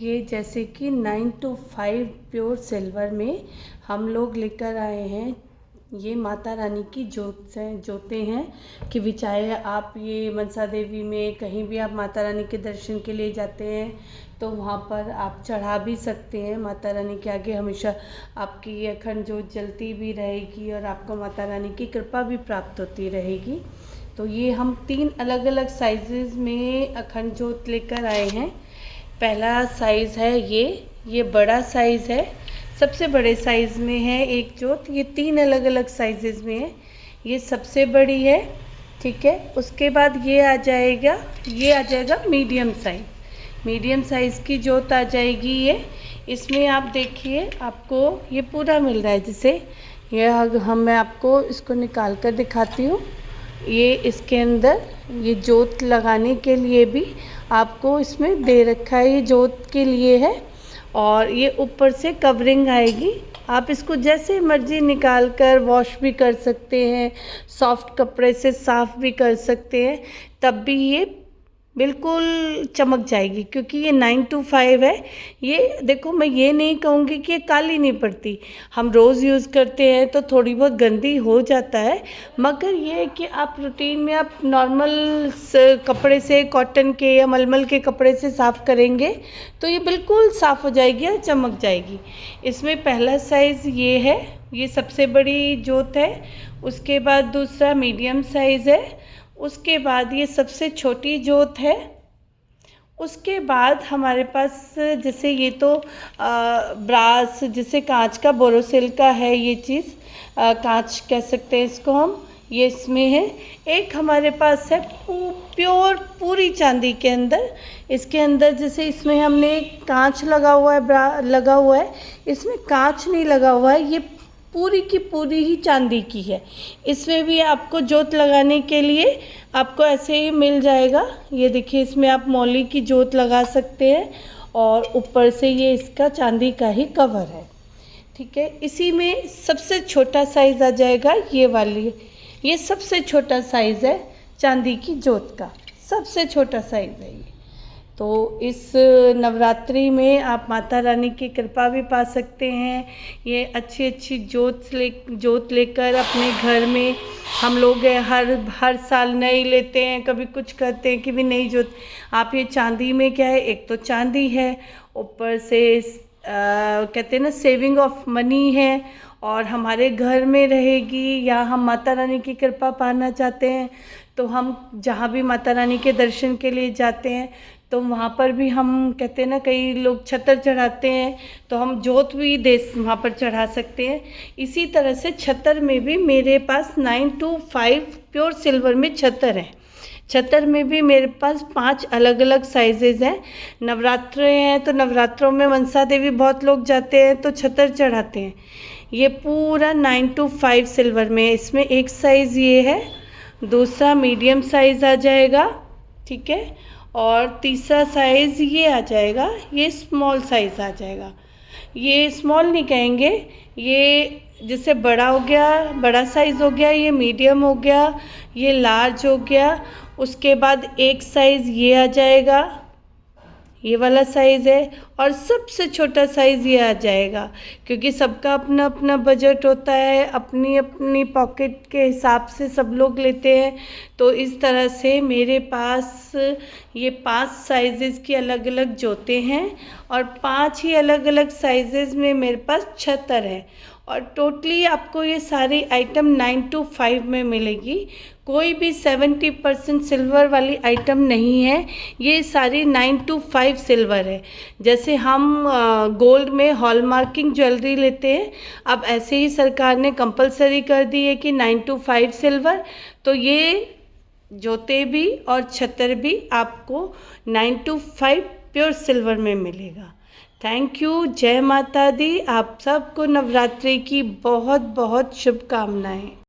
ये जैसे कि 9 to 5 प्योर सिल्वर में हम लोग लेकर आए हैं। ये माता रानी की जोतें हैं कि चाहे आप ये मनसा देवी में कहीं भी आप माता रानी के दर्शन के लिए जाते हैं तो वहाँ पर आप चढ़ा भी सकते हैं। माता रानी के आगे हमेशा आपकी ये अखंड जोत जलती भी रहेगी और आपको माता रानी की कृपा भी प्राप्त होती रहेगी। तो ये हम 3 अलग अलग साइज़ में अखंड जोत लेकर आए हैं। पहला साइज़ है ये बड़ा साइज़ है, सबसे बड़े साइज़ में है एक जोत। ये 3 अलग अलग साइज़ में है, ये सबसे बड़ी है, ठीक है। उसके बाद ये आ जाएगा मीडियम साइज़ की जोत आ जाएगी ये। इसमें आप देखिए आपको ये पूरा मिल रहा है, जैसे मैं आपको इसको निकाल कर दिखाती हूँ। ये इसके अंदर ये जोत लगाने के लिए भी आपको इसमें दे रखा है, ये जोत के लिए है। और ये ऊपर से कवरिंग आएगी, आप इसको जैसे मर्जी निकाल कर वॉश भी कर सकते हैं, सॉफ्ट कपड़े से साफ़ भी कर सकते हैं, तब भी ये बिल्कुल चमक जाएगी। क्योंकि ये 9 to 5 है। ये देखो, मैं ये नहीं कहूँगी कि ये काली नहीं पड़ती, हम रोज़ यूज़ करते हैं तो थोड़ी बहुत गंदी हो जाता है, मगर ये है कि आप रूटीन में आप नॉर्मल कपड़े से, कॉटन के या मलमल के कपड़े से साफ़ करेंगे तो ये बिल्कुल साफ़ हो जाएगी और चमक जाएगी। इसमें पहला साइज़ ये है, ये सबसे बड़ी जोत है। उसके बाद दूसरा मीडियम साइज़ है। उसके बाद ये सबसे छोटी जोत है। उसके बाद हमारे पास जैसे ये तो ब्रास, जैसे कांच का बोरोसिल का है, ये चीज़ कांच कह सकते हैं इसको हम, ये इसमें है। एक हमारे पास है प्योर पूरी चांदी के अंदर। इसके अंदर जैसे इसमें हमने कांच लगा हुआ है, इसमें कांच नहीं लगा हुआ है, ये पूरी की पूरी ही चांदी की है। इसमें भी आपको जोत लगाने के लिए आपको ऐसे ही मिल जाएगा। ये देखिए, इसमें आप मौली की जोत लगा सकते हैं और ऊपर से ये इसका चांदी का ही कवर है, ठीक है। इसी में सबसे छोटा साइज़ आ जाएगा ये वाली, ये सबसे छोटा साइज़ है चांदी की जोत का, सबसे छोटा साइज़ है ये। तो इस नवरात्रि में आप माता रानी की कृपा भी पा सकते हैं। ये अच्छी जोत लेकर अपने घर में हम लोग हर साल नई लेते हैं, कभी कुछ करते हैं कि भी नई जोत। आप ये चांदी में क्या है, एक तो चांदी है, ऊपर से कहते हैं ना सेविंग ऑफ मनी है, और हमारे घर में रहेगी। या हम माता रानी की कृपा पाना चाहते हैं तो हम जहाँ भी माता रानी के दर्शन के लिए जाते हैं तो वहाँ पर भी हम कहते हैं ना, कई लोग छतर चढ़ाते हैं तो हम जोत भी वहाँ पर चढ़ा सकते हैं। इसी तरह से छतर में भी मेरे पास 9 to 5 प्योर सिल्वर में छतर है। छतर में भी मेरे पास 5 अलग अलग साइजेज़ हैं। नवरात्रे हैं तो नवरात्रों में मनसा देवी बहुत लोग जाते हैं तो छतर चढ़ाते हैं। ये पूरा 9 to 5 सिल्वर में है। इसमें एक साइज़ ये है, दूसरा मीडियम साइज़ आ जाएगा, ठीक है, और तीसरा साइज़ ये आ जाएगा, ये स्मॉल साइज़ आ जाएगा। ये स्मॉल नहीं कहेंगे, ये जैसे बड़ा हो गया, बड़ा साइज़ हो गया, ये मीडियम हो गया, ये लार्ज हो गया। उसके बाद एक साइज़ ये आ जाएगा, ये वाला साइज़ है, और सबसे छोटा साइज़ ये आ जाएगा। क्योंकि सबका अपना अपना बजट होता है, अपनी अपनी पॉकेट के हिसाब से सब लोग लेते हैं। तो इस तरह से मेरे पास ये 5 साइज़ की अलग अलग जोतें हैं और 5 ही अलग अलग साइज़ में मेरे पास छतर है। और टोटली आपको ये सारी आइटम 9 to 5 में मिलेगी। कोई भी 70% सिल्वर वाली आइटम नहीं है, ये सारी 9 to 5 सिल्वर है। जैसे हम गोल्ड में हॉलमार्किंग ज्वेलरी लेते हैं, अब ऐसे ही सरकार ने कंपलसरी कर दी है कि 9 to 5 सिल्वर। तो ये जोते भी और छतर भी आपको 9 to 5 प्योर सिल्वर में मिलेगा। Thank you. जय माता दी। आप सबको नवरात्रि की बहुत बहुत शुभकामनाएं।